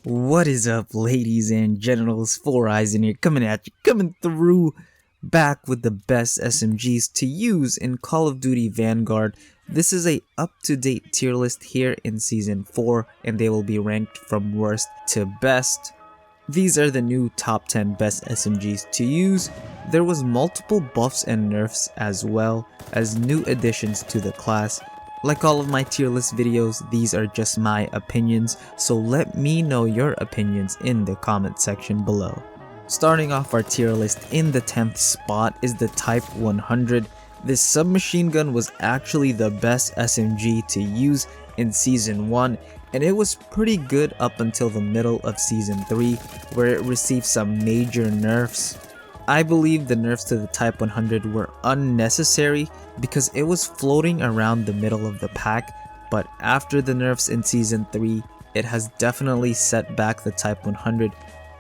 What is up, ladies and genitals? Four Eyes in here, coming at you, coming through, back with the best SMGs to use in Call of Duty Vanguard. This is a up-to-date tier list here in Season 4, and they will be ranked from worst to best. These are the new top 10 best SMGs to use. There was multiple buffs and nerfs as well as new additions to the class. Like all of my tier list videos, these are just my opinions, so let me know your opinions in the comment section below. Starting off our tier list, in the 10th spot is the Type 100. This submachine gun was actually the best SMG to use in Season 1, and it was pretty good up until the middle of Season 3, where it received some major nerfs. I believe the nerfs to the Type 100 were unnecessary because it was floating around the middle of the pack, but after the nerfs in Season 3, it has definitely set back the Type 100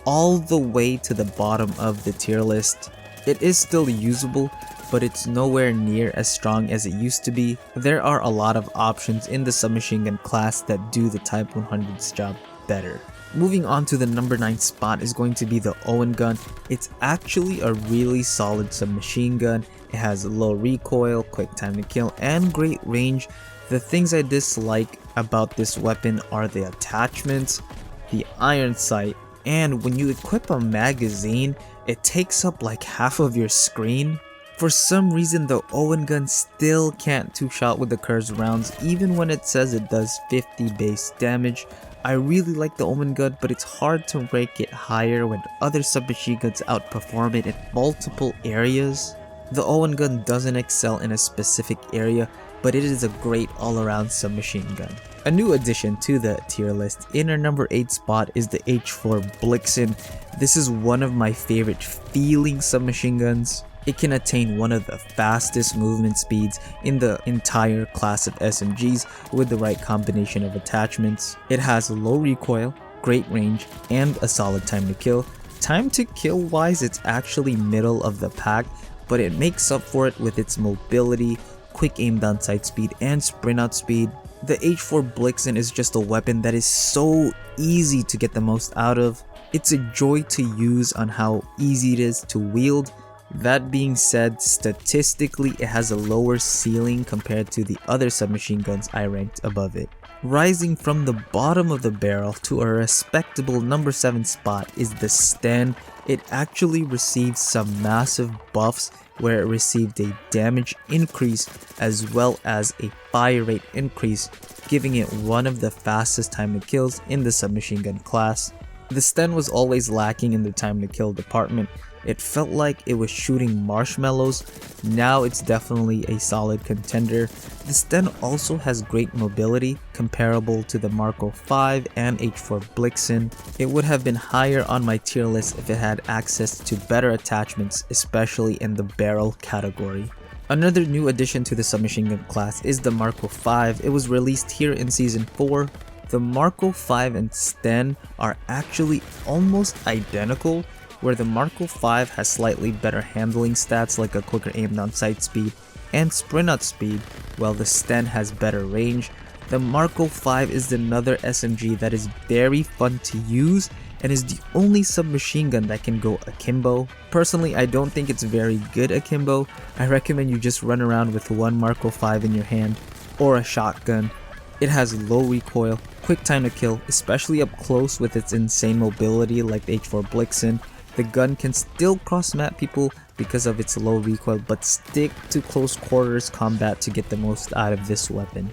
all the way to the bottom of the tier list. It is still usable, but it's nowhere near as strong as it used to be. There are a lot of options in the submachine gun class that do the Type 100's job better. Moving on to the number 9 spot is going to be the Owen Gun. It's actually a really solid submachine gun. It has low recoil, quick time to kill, and great range. The things I dislike about this weapon are the attachments, the iron sight, and when you equip a magazine, it takes up like half of your screen. For some reason, the Owen Gun still can't two-shot with the curved rounds even when it says it does 50 base damage. I really like the Owen Gun, but it's hard to rank it higher when other submachine guns outperform it in multiple areas. The Owen Gun doesn't excel in a specific area, but it is a great all-around submachine gun. A new addition to the tier list, in our number 8 spot, is the H4 Blixen. This is one of my favorite feeling submachine guns. It can attain one of the fastest movement speeds in the entire class of SMGs with the right combination of attachments. It has low recoil, great range, and a solid time to kill. Time to kill wise, it's actually middle of the pack, but it makes up for it with its mobility, quick aim down sight speed, and sprint out speed. The H4 Blixen is just a weapon that is so easy to get the most out of. It's a joy to use on how easy it is to wield. That being said, statistically it has a lower ceiling compared to the other submachine guns I ranked above it. Rising from the bottom of the barrel to a respectable number 7 spot is the Sten. It actually received some massive buffs where it received a damage increase as well as a fire rate increase, giving it one of the fastest time to kills in the submachine gun class. The Sten was always lacking in the time to kill department. It felt like it was shooting marshmallows. Now it's definitely a solid contender. The Sten also has great mobility, comparable to the Marco 5 and H4 Blixen. It would have been higher on my tier list if it had access to better attachments, especially in the barrel category. Another new addition to the submachine gun class is the Marco 5. It was released here in Season 4. The Marco 5 and Sten are actually almost identical, where the Marco 5 has slightly better handling stats like a quicker aim down sight speed and sprint out speed, while the Sten has better range. The Marco 5 is another SMG that is very fun to use and is the only submachine gun that can go akimbo. Personally, I don't think it's very good akimbo. I recommend you just run around with one Marco 5 in your hand or a shotgun. It has low recoil, quick time to kill, especially up close with its insane mobility like the H4 Blixen. The gun can still cross-map people because of its low recoil, but stick to close quarters combat to get the most out of this weapon.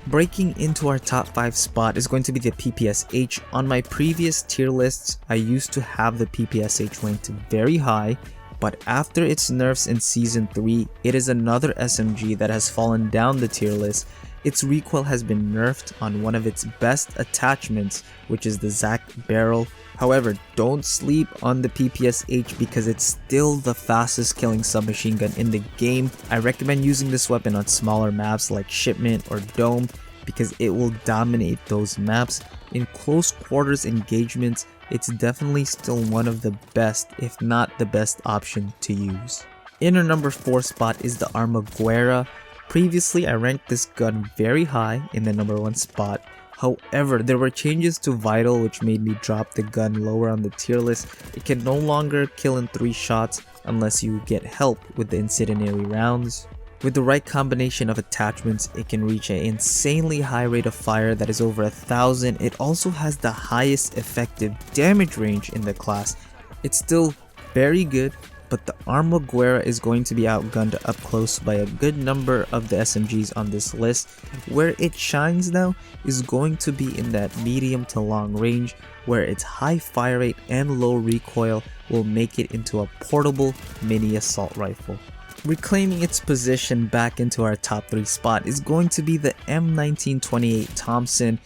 Breaking into our top 5 spot is going to be the PPSH. On my previous tier lists, I used to have the PPSH ranked very high, but after its nerfs in Season 3, it is another SMG that has fallen down the tier list. Its recoil has been nerfed on one of its best attachments, which is the Zac barrel. However, don't sleep on the PPSH because it's still the fastest killing submachine gun in the game. I recommend using this weapon on smaller maps like Shipment or Dome because it will dominate those maps. In close quarters engagements, it's definitely still one of the best, if not the best option to use. In our number 4 spot is the Armaguerra. Previously, I ranked this gun very high in the number 1 spot. However, there were changes to Vital which made me drop the gun lower on the tier list. It can no longer kill in 3 shots unless you get help with the incendiary rounds. With the right combination of attachments, it can reach an insanely high rate of fire that is over 1000. It also has the highest effective damage range in the class. It's still very good, but the Armaguerra is going to be outgunned up close by a good number of the SMGs on this list. Where it shines now is going to be in that medium to long range, where its high fire rate and low recoil will make it into a portable mini assault rifle. Reclaiming its position back into our top 3 spot is going to be the M1928 Thompson.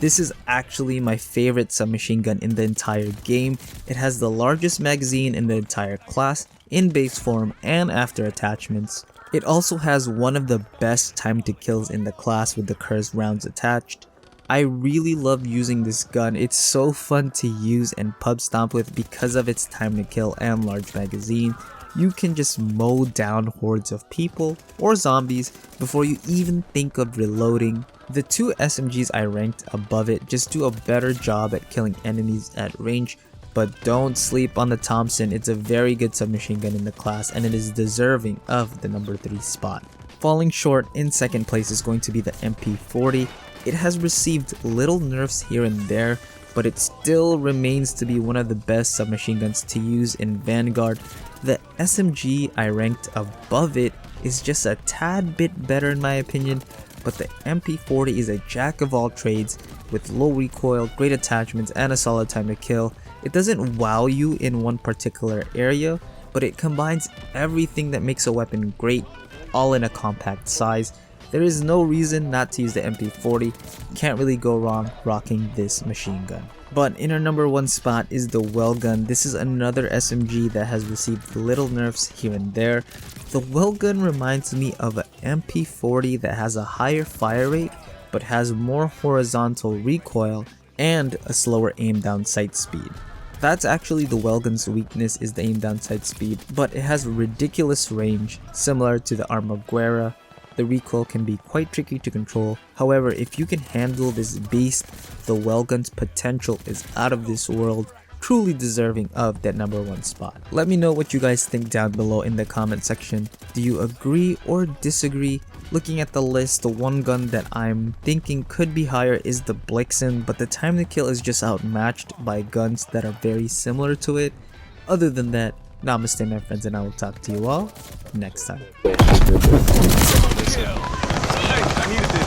This is actually my favorite submachine gun in the entire game. It has the largest magazine in the entire class, in base form and after attachments. It also has one of the best time to kills in the class with the cursed rounds attached. I really love using this gun. It's so fun to use and pub stomp with because of its time to kill and large magazine. You can just mow down hordes of people or zombies before you even think of reloading. The 2 SMGs I ranked above it just do a better job at killing enemies at range, but don't sleep on the Thompson. It's a very good submachine gun in the class and it is deserving of the number 3 spot. Falling short in second place is going to be the MP40. It has received little nerfs here and there, but it still remains to be one of the best submachine guns to use in Vanguard. The SMG I ranked above it is just a tad bit better in my opinion, but the MP40 is a jack of all trades with low recoil, great attachments, and a solid time to kill. It doesn't wow you in one particular area, but it combines everything that makes a weapon great, all in a compact size. There is no reason not to use the MP40. Can't really go wrong rocking this machine gun. But in our number 1 spot is the welgun. This is another SMG that has received little nerfs here and there. The welgun reminds me of an MP40 that has a higher fire rate but has more horizontal recoil and a slower aim down sight speed. That's actually the welgun's weakness, is the aim down sight speed, but it has ridiculous range similar to the Armaguerra. The recoil can be quite tricky to control. However, if you can handle this beast, the welgun's potential is out of this world, truly deserving of that number 1 spot. Let me know what you guys think down below in the comment section. Do you agree or disagree? Looking at the list, the one gun that I'm thinking could be higher is the Blixen, but the time to kill is just outmatched by guns that are very similar to it. Other than that, namaste my friends, and I will talk to you all next time. I needed this.